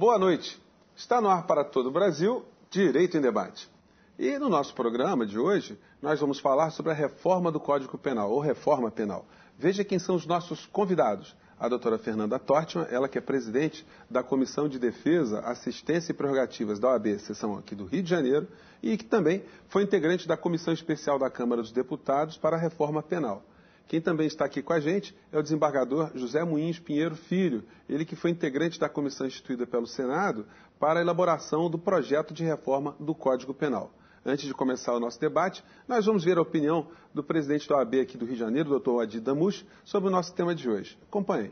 boa noite. Está no ar para todo o Brasil, Direito em Debate. E no nosso programa de hoje, nós vamos falar sobre a reforma do Código Penal, ou reforma penal. Veja quem são os nossos convidados. A doutora Fernanda Tortman, ela que é presidente da Comissão de Defesa, Assistência e Prerrogativas da OAB, seção aqui do Rio de Janeiro, e que também foi integrante da Comissão Especial da Câmara dos Deputados para a Reforma Penal. Quem também está aqui com a gente é o desembargador José Moinhos Pinheiro Filho, ele que foi integrante da comissão instituída pelo Senado para a elaboração do projeto de reforma do Código Penal. Antes de começar o nosso debate, nós vamos ver a opinião do presidente da OAB aqui do Rio de Janeiro, doutor Adi Damush, sobre o nosso tema de hoje. Acompanhem.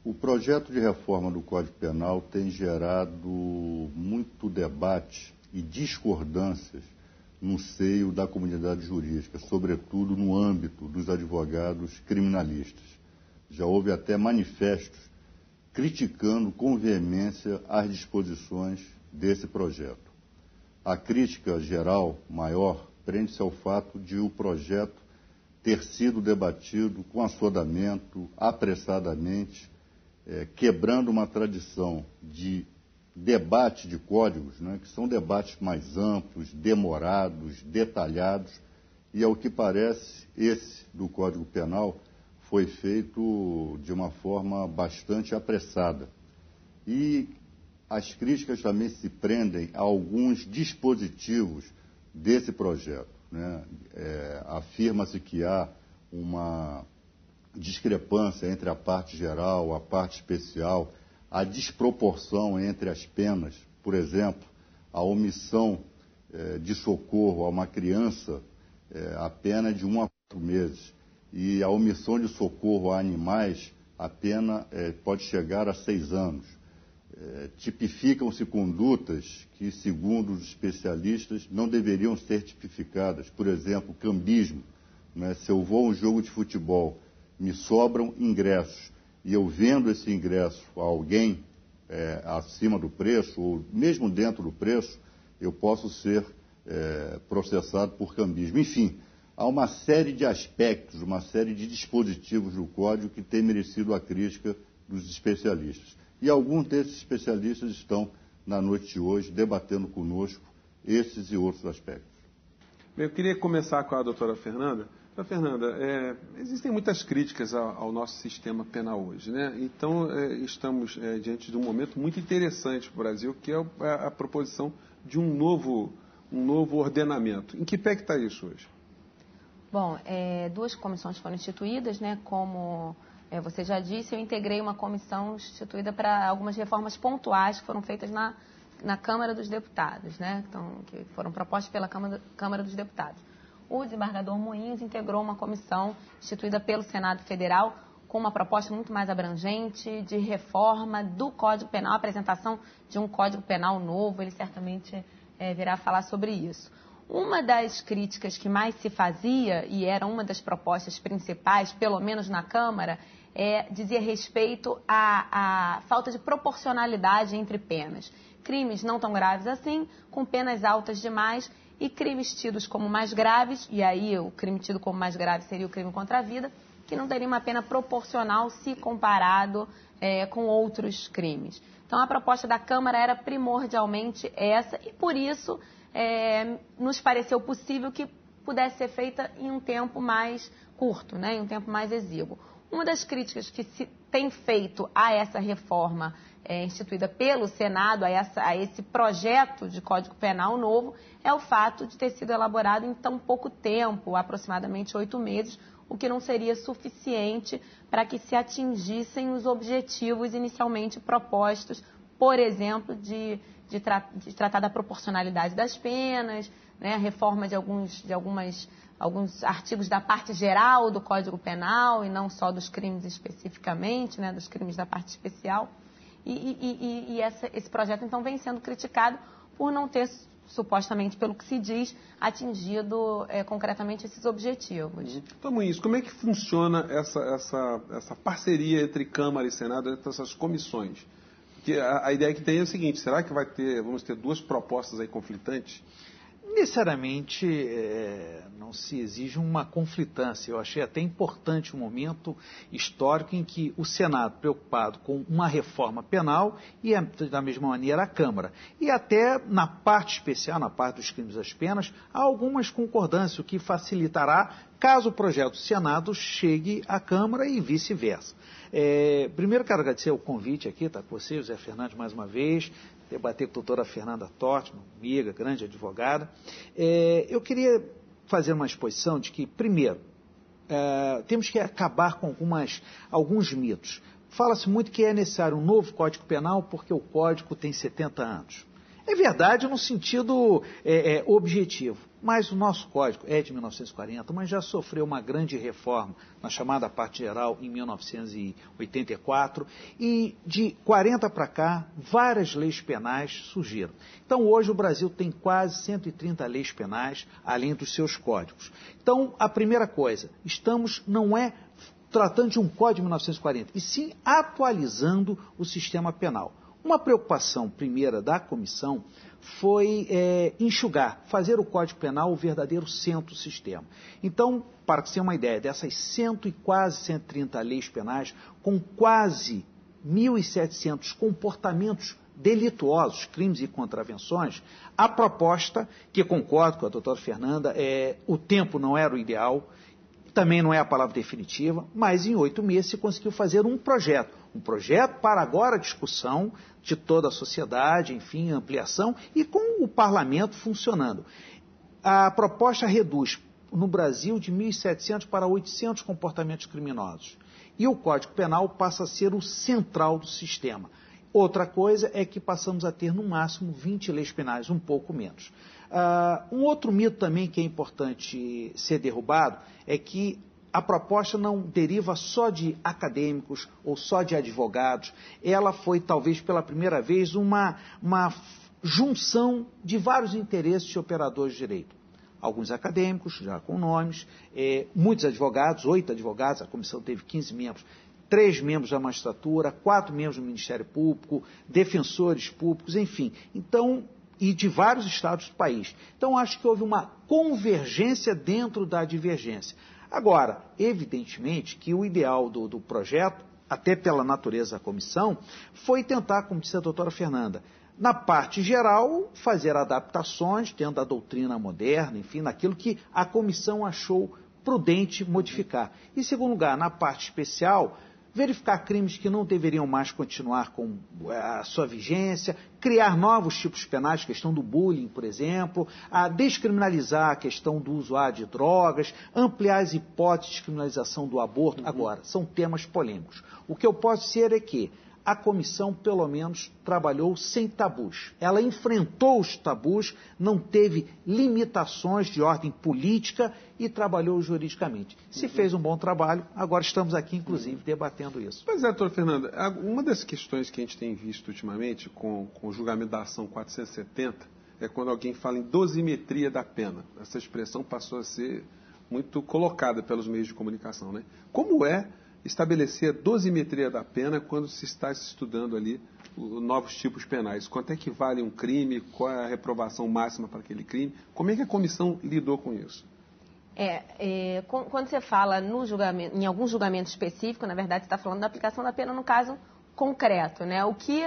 O projeto de reforma do Código Penal tem gerado muito debate e discordâncias no seio da comunidade jurídica, sobretudo no âmbito dos advogados criminalistas. Já houve até manifestos criticando com veemência as disposições desse projeto. A crítica geral maior prende-se ao fato de o projeto ter sido debatido com assodamento, apressadamente, quebrando uma tradição de debate de códigos, né, que são debates mais amplos, demorados, detalhados, e ao que parece, esse do Código Penal foi feito de uma forma bastante apressada. E as críticas também se prendem a alguns dispositivos desse projeto, né? Afirma-se que há uma discrepância entre a parte geral, a parte especial, a desproporção entre as penas. Por exemplo, a omissão de socorro a uma criança, a pena é de 1 a 4 meses. E a omissão de socorro a animais, a pena pode chegar a 6 anos. Tipificam-se condutas que, segundo os especialistas, não deveriam ser tipificadas. Por exemplo, cambismo. Né? Se eu vou a um jogo de futebol, me sobram ingressos, e eu vendo esse ingresso a alguém acima do preço, ou mesmo dentro do preço, eu posso ser processado por cambismo. Enfim, há uma série de aspectos, uma série de dispositivos do Código que tem merecido a crítica dos especialistas. E alguns desses especialistas estão, na noite de hoje, debatendo conosco esses e outros aspectos. Eu queria começar com a doutora Fernanda. Fernanda, existem muitas críticas ao nosso sistema penal hoje, né? Então, estamos diante de um momento muito interessante para o Brasil, que é a proposição de um novo ordenamento. Em que pé que está isso hoje? Bom, 2 comissões foram instituídas, né? Como você já disse, eu integrei uma comissão instituída para algumas reformas pontuais que foram feitas na Câmara dos Deputados, né? Então, que foram propostas pela Câmara dos Deputados. O desembargador Moinhos integrou uma comissão instituída pelo Senado Federal com uma proposta muito mais abrangente de reforma do Código Penal, apresentação de um Código Penal novo. Ele certamente virá falar sobre isso. Uma das críticas que mais se fazia, e era uma das propostas principais, pelo menos na Câmara, dizia respeito à falta de proporcionalidade entre penas. Crimes não tão graves assim, com penas altas demais, e crimes tidos como mais graves, e aí o crime tido como mais grave seria o crime contra a vida, que não teria uma pena proporcional se comparado com outros crimes. Então, a proposta da Câmara era primordialmente essa, e por isso nos pareceu possível que pudesse ser feita em um tempo mais curto, né, em um tempo mais exíguo. Uma das críticas que se tem feito a essa reforma instituída pelo Senado, a esse projeto de Código Penal novo, é o fato de ter sido elaborado em tão pouco tempo, aproximadamente 8 meses, o que não seria suficiente para que se atingissem os objetivos inicialmente propostos, por exemplo, de tratar da proporcionalidade das penas, né, a reforma de alguns artigos da parte geral do Código Penal e não só dos crimes especificamente, né, dos crimes da parte especial. E esse projeto, então, vem sendo criticado por não ter, supostamente, pelo que se diz, atingido concretamente esses objetivos. Então, Moinhos, como é que funciona essa parceria entre Câmara e Senado, entre essas comissões? Porque a ideia que tem é o seguinte: será que vamos ter 2 propostas aí conflitantes? necessariamente não se exige uma conflitância. Eu achei até importante o momento histórico em que o Senado, preocupado com uma reforma penal, e da mesma maneira a Câmara. E até na parte especial, na parte dos crimes das penas, há algumas concordâncias, o que facilitará caso o projeto do Senado chegue à Câmara e vice-versa. Primeiro quero agradecer o convite aqui, estar com você, José Fernandes, mais uma vez, debater com a doutora Fernanda Tortman, amiga, grande advogada. Eu queria fazer uma exposição de que, primeiro, temos que acabar com alguns mitos. Fala-se muito que é necessário um novo Código Penal porque o Código tem 70 anos. É verdade no sentido objetivo, mas o nosso Código é de 1940, mas já sofreu uma grande reforma na chamada Parte Geral em 1984 e de 40 para cá várias leis penais surgiram. Então hoje o Brasil tem quase 130 leis penais além dos seus códigos. Então a primeira coisa, não é tratando de um Código de 1940, e sim atualizando o sistema penal. Uma preocupação primeira da comissão foi enxugar, fazer o Código Penal o verdadeiro centro do sistema. Então, para que você tenha uma ideia, dessas quase 130 leis penais, com quase 1.700 comportamentos delituosos, crimes e contravenções, a proposta, que concordo com a doutora Fernanda, o tempo não era o ideal, também não é a palavra definitiva, mas em 8 meses se conseguiu fazer um projeto para agora a discussão de toda a sociedade, enfim, ampliação, e com o parlamento funcionando. A proposta reduz no Brasil de 1.700 para 800 comportamentos criminosos. E o Código Penal passa a ser o central do sistema. Outra coisa é que passamos a ter no máximo 20 leis penais, um pouco menos. Um outro mito também que é importante ser derrubado é que a proposta não deriva só de acadêmicos ou só de advogados. Ela foi, talvez, pela primeira vez, uma junção de vários interesses de operadores de direito. Alguns acadêmicos, já com nomes, muitos advogados, 8 advogados, a comissão teve 15 membros, 3 membros da magistratura, 4 membros do Ministério Público, defensores públicos, enfim. Então, e de vários estados do país. Então, acho que houve uma convergência dentro da divergência. Agora, evidentemente que o ideal do projeto, até pela natureza da comissão, foi tentar, como disse a doutora Fernanda, na parte geral, fazer adaptações, tendo a doutrina moderna, enfim, naquilo que a comissão achou prudente modificar. E, em segundo lugar, na parte especial, verificar crimes que não deveriam mais continuar com a sua vigência, criar novos tipos penais, questão do bullying, por exemplo, a descriminalizar a questão do usuário de drogas, ampliar as hipóteses de criminalização do aborto. Agora, são temas polêmicos. O que eu posso dizer é que a comissão, pelo menos, trabalhou sem tabus. Ela enfrentou os tabus, não teve limitações de ordem política e trabalhou juridicamente. Se fez um bom trabalho, agora estamos aqui, inclusive, debatendo isso. Pois é, doutora Fernanda, uma das questões que a gente tem visto ultimamente com o julgamento da ação 470 é quando alguém fala em dosimetria da pena. Essa expressão passou a ser muito colocada pelos meios de comunicação, né? Como é estabelecer a dosimetria da pena quando se está estudando ali novos tipos penais? Quanto é que vale um crime? Qual é a reprovação máxima para aquele crime? Como é que a comissão lidou com isso? Quando você fala no julgamento, em algum julgamento específico, na verdade você está falando da aplicação da pena no caso concreto, né? O que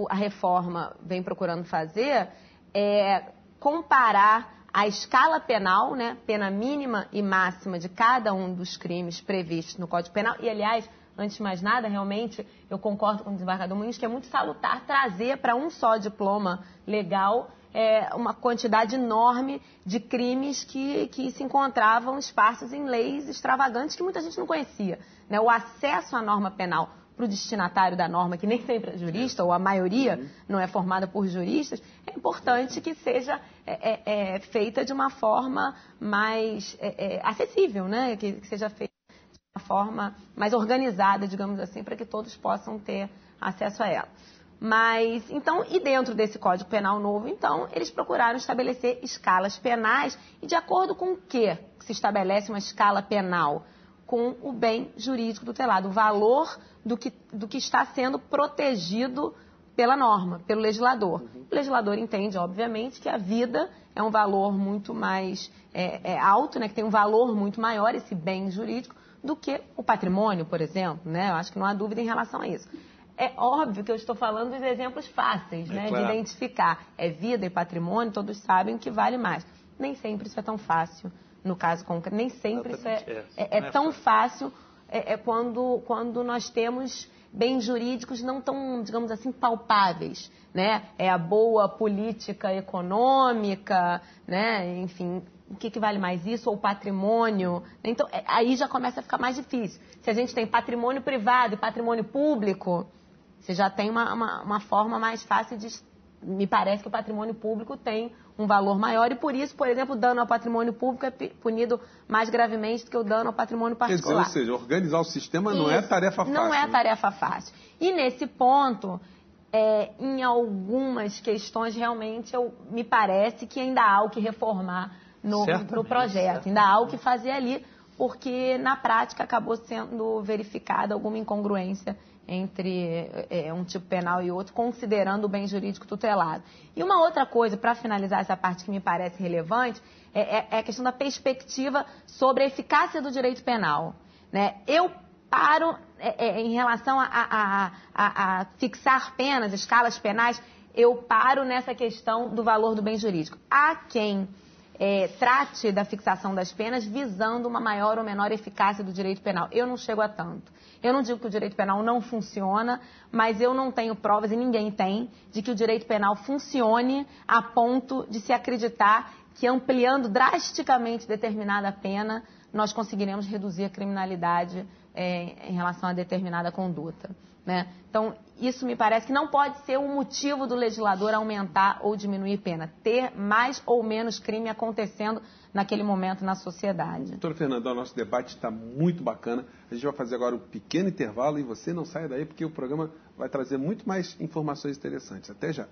a reforma vem procurando fazer é comparar a escala penal, né, pena mínima e máxima de cada um dos crimes previstos no Código Penal. E, aliás, antes de mais nada, realmente, eu concordo com o desembargador Muniz que é muito salutar trazer para um só diploma legal uma quantidade enorme de crimes que se encontravam esparsos em leis extravagantes que muita gente não conhecia, né? O acesso à norma penal para o destinatário da norma, que nem sempre é jurista, ou a maioria não é formada por juristas, é importante que seja feita de uma forma mais acessível, né? Que seja feita de uma forma mais organizada, digamos assim, para que todos possam ter acesso a ela. Mas, então, e dentro desse Código Penal novo, então, eles procuraram estabelecer escalas penais e de acordo com o que se estabelece uma escala penal? Com o bem jurídico tutelado, o valor do que está sendo protegido pela norma, pelo legislador. O legislador entende, obviamente, que a vida é um valor muito mais alto, né, que tem um valor muito maior, esse bem jurídico, do que o patrimônio, por exemplo, né? Eu acho que não há dúvida em relação a isso. É óbvio que eu estou falando dos exemplos fáceis, né, claro, de identificar. É vida e patrimônio, todos sabem o que vale mais. Nem sempre isso é tão fácil, no caso concreto. Nem sempre isso é tão fácil quando nós temos bens jurídicos não tão, digamos assim, palpáveis, né? É a boa política econômica, né? Enfim, o que vale mais, isso ou patrimônio? Então, aí já começa a ficar mais difícil. Se a gente tem patrimônio privado e patrimônio público, você já tem uma forma mais fácil de... Me parece que o patrimônio público tem um valor maior e, por isso, por exemplo, o dano ao patrimônio público é punido mais gravemente do que o dano ao patrimônio particular. Quer dizer, ou seja, organizar o sistema não é tarefa fácil. Não é tarefa fácil. E, nesse ponto, em algumas questões, realmente, me parece que ainda há o que reformar no projeto. Ainda há o que fazer ali, porque, na prática, acabou sendo verificada alguma incongruência entre um tipo penal e outro, considerando o bem jurídico tutelado. E uma outra coisa, para finalizar essa parte que me parece relevante, é a questão da perspectiva sobre a eficácia do direito penal, né? Eu paro, em relação a fixar penas, escalas penais, eu paro nessa questão do valor do bem jurídico. Há quem trate da fixação das penas visando uma maior ou menor eficácia do direito penal. Eu não chego a tanto. Eu não digo que o direito penal não funciona, mas eu não tenho provas, e ninguém tem, de que o direito penal funcione a ponto de se acreditar que, ampliando drasticamente determinada pena, nós conseguiremos reduzir a criminalidade em relação a determinada conduta, né? Então, isso me parece que não pode ser o motivo do legislador aumentar ou diminuir pena. Ter mais ou menos crime acontecendo naquele momento na sociedade. Doutora Fernanda, o nosso debate está muito bacana. A gente vai fazer agora um pequeno intervalo e você não saia daí porque o programa vai trazer muito mais informações interessantes. Até já.